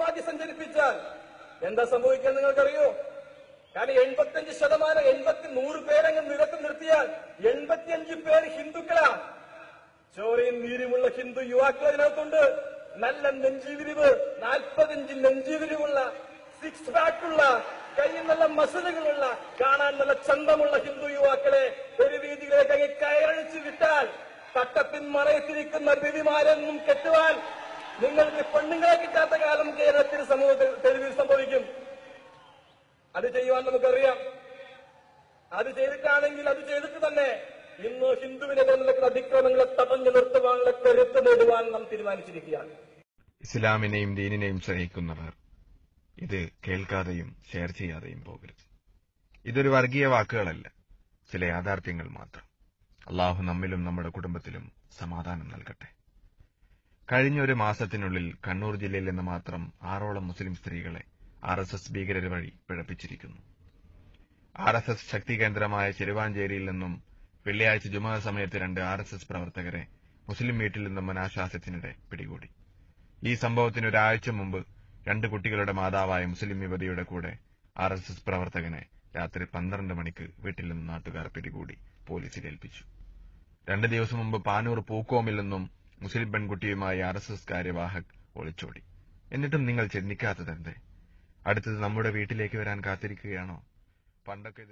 മാറ്റി സഞ്ചരിപ്പിച്ചാൽ എന്താ സംഭവിക്കാൻ നിങ്ങൾക്കറിയോ? കാരണം 85% 100 പേരങ്ങ് നിരത്തി നിർത്തിയാൽ 85 പേര് ഹിന്ദുക്കളാണ്. ചോരയും നീരുമുള്ള ഹിന്ദു യുവാക്കൾ അതിനകത്തുണ്ട്. നല്ല നെഞ്ചുവിരിവ്, 40 ഇഞ്ച് നെഞ്ചുവിരിവുള്ള, 6 പാക്കുള്ള, കയ്യിൽ നല്ല മസിലുകളുള്ള, കാണാൻ നല്ല ചന്തമുള്ള ഹിന്ദു യുവാക്കളെ തെരുവീതികളിലേക്ക് അങ്ങ് കയറഴിച്ചു വിട്ടാൽ തട്ടത്തിൻ മറയത്തിരിക്കുന്ന രവിമാരെന്നും കെട്ടുവാൻ നിങ്ങൾക്ക് പെണ്ണുങ്ങളെ കിട്ടാത്ത കാലം കേരളത്തിന് സമൂഹത്തിൽ തെരുവിൽ സംഭവിക്കും. അത് ചെയ്യുവാൻ നമുക്കറിയാം. അത് ചെയ്തിട്ടാണെങ്കിൽ അത് ചെയ്തിട്ട് തന്നെ ഇന്ന് ഹിന്ദുവിനെതിരെ നടക്കുന്ന അതിക്രമങ്ങളെ തടഞ്ഞു നിർത്തുവാനുള്ള കരുത്ത് നേടുവാൻ നാം തീരുമാനിച്ചിരിക്കുകയാണ്. ഇസ്ലാമിനെയും ദീനിനെയും സ്നേഹിക്കുന്നവർ ഇത് കേൾക്കാതെയും ഷെയർ ചെയ്യാതെയും പോകരുത്. ഇതൊരു വർഗീയ വാക്കുകളല്ല, ചില യാഥാർത്ഥ്യങ്ങൾ മാത്രം. അള്ളാഹു നമ്മിലും നമ്മുടെ കുടുംബത്തിലും സമാധാനം നൽകട്ടെ. കഴിഞ്ഞ ഒരു മാസത്തിനുള്ളിൽ കണ്ണൂർ ജില്ലയിൽ നിന്ന് മാത്രം 6ഓളം മുസ്ലിം സ്ത്രീകളെ RSS ഭീകരർ വഴി പിഴപ്പിച്ചിരിക്കുന്നു. RSS ശക്തി കേന്ദ്രമായ ചെരുവാഞ്ചേരിയിൽ നിന്നും വെള്ളിയാഴ്ച ജുമാ സമയത്ത് 2 RSS പ്രവർത്തകരെ മുസ്ലിം വീട്ടിൽ നിന്നും അനാശാസ്യത്തിനിടെ പിടികൂടി. ഈ സംഭവത്തിന് ഒരാഴ്ച മുമ്പ് 2 കുട്ടികളുടെ മാതാവായ മുസ്ലിം യുവതിയുടെ കൂടെ RSS പ്രവർത്തകനെ രാത്രി 12 മണിക്ക് വീട്ടിൽ നിന്ന് നാട്ടുകാർ പിടികൂടി പോലീസിൽ ഏൽപ്പിച്ചു. 2 ദിവസം മുമ്പ് പാനൂർ പൂക്കോമിൽ നിന്നും മുസ്ലിം പെൺകുട്ടിയുമായി RSS കാര്യവാഹക് ഒളിച്ചോടി. എന്നിട്ടും നിങ്ങൾ ചിന്തിക്കാത്തതെന്തേ? അടുത്തത് നമ്മുടെ വീട്ടിലേക്ക് വരാൻ കാത്തിരിക്കുകയാണോ? പണ്ടൊക്കെ